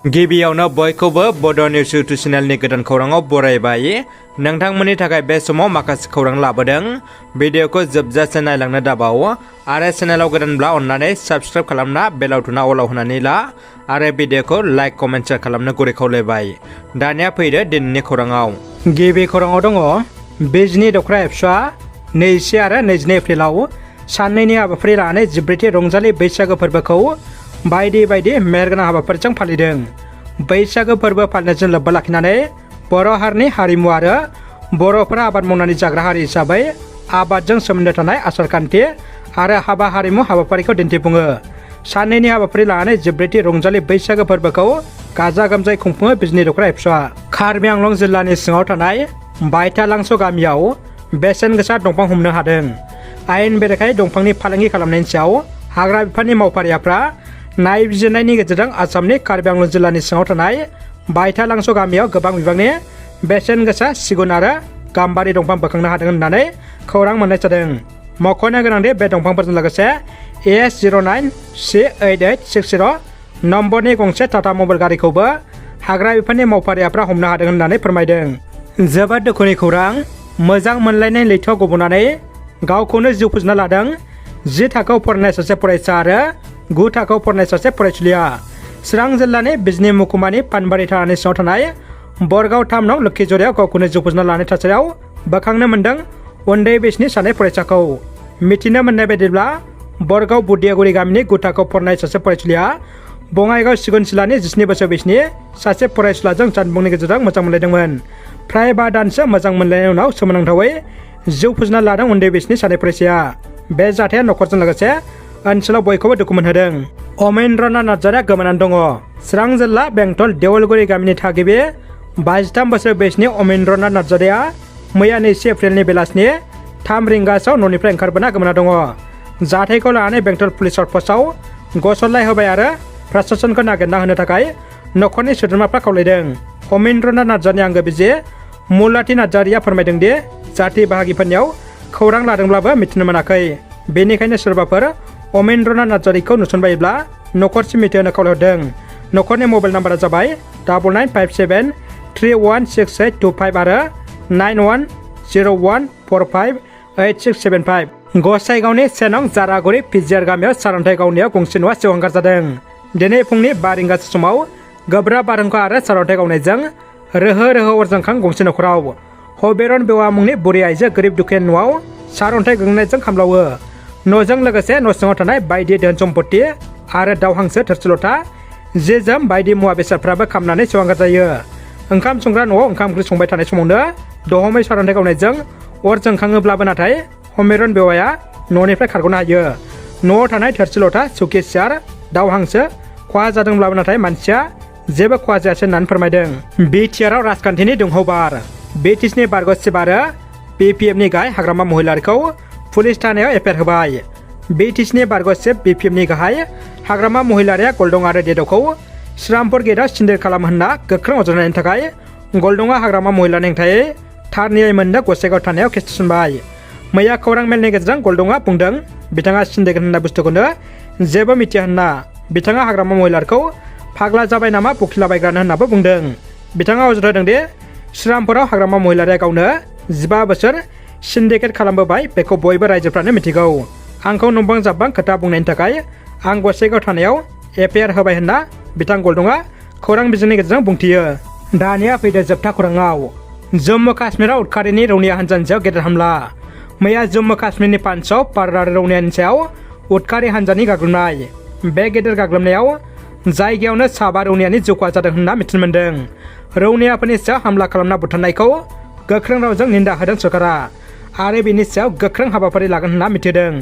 गिबियावनो बयखौबो बड' निउस इउटुब चेनेलनि गोदान खौराङाव बरायबाय। नोंथांमोननि थाखाय बे समाव माखासे खौरां लाबोदों। भिडिअखौ जोबजासे नायलांनो दाबाव आरो चेनेलाव गोदानब्ला अन्नानै साबस्क्राइब खालामना बेल आइकनआ अलाव होनानै ला आरो भिडिअखौ लाइक कमेन्ट शेयार खालामनो गुरै खावलायबाय। दानिया फैदो दिनैनि खौराङाव। गिबि खौराङाव दङ बिजनि दखरा एप्सआ 20 आरो 22 एप्रिलाव साननैनि हाबाफारि लानानै 14थि रंजालि बैसागो फोरबोखौ बायदि मेहेरगोनां हाबाफारिजों फालिदों। बैसागो फोरबो फालिनायजों लोब्बा लाखिनानै बर' हारिनि हारिमु आरो बर'फोरा आबाद मावनानै जाग्रा हारि हिसाबै आबादजों सोमोन्दो थानाय आसारखान्थि आरो हाबा हारिमु हाबाफारिखौ दिन्थिफुङो। साननैनि हाबाफारि लानानै 14थि रंजालि बैसागो फोरबोखौ गाजा गोमजायै खुंफुङो बिजनि दखरा एप्सआ। कार्बि आंलं जिल्लानि सिङाव थानाय बायथालांस' गामियाव बेसेन गोसा दंफां हमनो हादों। आयेन बेरेखायै दंफांनि फालांगि खालामनायनि सायाव हाग्रा बिफाननि मावफारियाफ्रा नायबिजिरनायनि गेजेरजों आसामनि कार्बि आंलं जिल्लानि सिङाव थानाय बायथालांस' गामियाव गोबां बिबांनि बेसेन गोसा सिगुन आरो गाम्बारि दंफां बोखांनो हादों होननानै खौरां मोननाय जादों। मख'नो गोनांदि बे दंफांफोरजों लोगोसे AS09C8860 नम्बरनि गंसे टाटा मबाइल गारिखौबो हाग्रा बिफाननि मावफारियाफ्रा हमनो हादों होननानै फोरमायदों। जोबोद दुखुनि खौरां। मोजां मोनलायनाय लैथोआव गब'नानै गावखौनो जिउ फोजोबना लादों 10 थाखोआव फरायनाय सासे फरायसा आरो 9 थाखोआव फरायनाय सासे फरायसुलिया। चिरां जिल्लानि बिजनि महकुमानि पानबारि थानानि सिङाव थानाय बरगाव 3 नं लोक्षिजरायाव गावखौनो जिउ फोजोबना लानाय थासारियाव बोखांनो मोन्दों उन्दै बैसोनि सानै फरायसाखौ। मिथिनो मोननाय बायदिब्ला बरगाव बुदियागुरि गामिनि 9 थाखोआव फरायनाय सासे फरायसुलिया बङाइगाव सिगुनसिलानि 17 बोसोर बैसोनि सासे फरायसुलाजों जानबुंनि गेजेरजों मोजां मोनलायदोंमोन। फ्राय 5 दानसो मोजां मोनलायनायनि उनाव सोमोनांथावै जिउ फोजोबना लादों उन्दै बैसोनि सानै फरायसाया। बे जाथाया न'खरजों लोगोसे ओनसोलाव बयखौबो दुखु मोनहोदों। अमेन्द्रनाथ नार्जारिया गोमानानै दङ। चिरां जिल्ला बेंटल देवलगुरि गामिनि थागिबि 23 बोसोर बैसोनि अमेन्द्रनाथ नार्जारिया मैया 20 एप्रिलनि बेलासिनि 3 रिंगासोआव न'निफ्राय ओंखारबोना गोमाना दङ। जाथायखौ लानानै बेंटल पुलिस आउटपस्टआव गसरलाय होबाय आरो प्रशासनखौ नागिरना होनो थाखाय न'खरनि सोद्रोमाफ्रा खावलायदों। अमेन्द्रनाथ नार्जारिनि आंगो बिसि मुलाथि नार्जारिया फोरमायदों दि जाथि बाहागिफोरनियाव खौरां लादोंब्लाबो मिथिनो मोनाखै। बेनिखायनो सोरबाफोर अमेन्द्रनाथ नार्जारिखौ नुसनबायोब्ला न'खरसिम मिथिहोनो खावलायहरदों। न'खरनि मबाइल नाम्बारा जाबाय 9957316825 आरो 9101458675। गसाइगावनि सेनं जारागुरि पिजिआर गामियाव सारअन्थाइ गावनायाव गंसे न'आ सिवहांगार जादों। दिनै फुंनि 5 रिंगासो समाव गोब्राब बारहुंखा आरो सारअन्थाइ गावनायजों रोहो अर जोंखां गंसे न'खराव हबेरन बेवा मुंनि बुरै आइजो गोरिब दुखियानि न'आव सारअन्थाइ गोग्लैनायजों खामलावो। न'जों लोगोसे न' सिङाव थानाय बायदि धोन सम्पति आरो दाउ हांसो थोरसि लथा जि जोम बायदि मुवा बेसादफ्राबो खामनानै सिवहांगार जायो। ओंखाम संग्रा न'आव ओंखाम ओंख्रि संबाय थानाय समावनो दहमै सारअन्थाइ गावनायजों अर जोंखाङोब्लाबो नाथाय हबेरन बेवाया न'निफ्राय खारग'नो हायो। न'आव थानाय थोरसि लथा सुखि सियार दाउ हांसो खहा जादोंब्लाबो नाथाय मानसिया जेबो खहा जायासै होननानै फोरमायदों। बिटिआरआव राजखान्थिनि दुंहाव बार। बिटिसिनि बारग'सिब आरो बिपिएफनि गाहाय हाग्रामा महिलारिखौ पुलिस थानायाव एफआइआर होबाय। बिटिसिनि बारग'सिब बिपिएफनि गाहाय हाग्रामा महिलारिया गलदं आरो देद'खौ श्रीरामपुर गेटआव सिन्दिर खालाम होनना गोख्रों अजद होनायनि थाखाय गलदंआ हाग्रामा महिलानि हेंथायै थार न्याय मोननो गसाइगाव थानायाव केस थिसनबाय। मैया खौरां मेलनि गेजेरजों गलदंआ बुंदों बिथाङा सिन्दिगोन होननाय बुस्थुखौनो जेबो मिथिया होनना। बिथाङा हाग्रामा महिलारिखौ फाग्ला जाबाय नामा बखिलाबायग्रानो होननाबो बुंदों। बिथाङा अजद होदों दि श्रीरामपुराव हाग्रामा महिलारिया गावनो 15 बोसोर सिन्डिकेट खालामबोबाय बेखौ बयबो रायजोफ्रानो मिथिगौ। आंखौ नंबां जाब्बां खोथा बुंनायनि थाखाय आं गसाइगाव थानायाव एफआइआर होबाय होनना बिथां गलदंआ खौरां बिजोंनि गेजेरजों बुंथियो। दानिया फैदो जोबथा खौराङाव। जम्मु काश्मीराव उदखारिनि रौनिया हान्जानि सायाव गेदेर हामला। मैया जम्मु काश्मीरनि पान्चआव पारदार रौनियानि सायाव उदखारि हान्जानि गाग्लोबनाय। बे गेदेर गाग्लोबनायाव जायगायावनो 5 रौनियानि जिउ खहा जादों होनना मिथिनो मोन्दों। रौनियाफोरनि सायाव हामला खालामना बुथारनायखौ गोख्रों रावजों निन्दा होदों सरकारा आरो बेनि सायाव गोख्रों हाबाफारि लागोन होनना मिथिदों।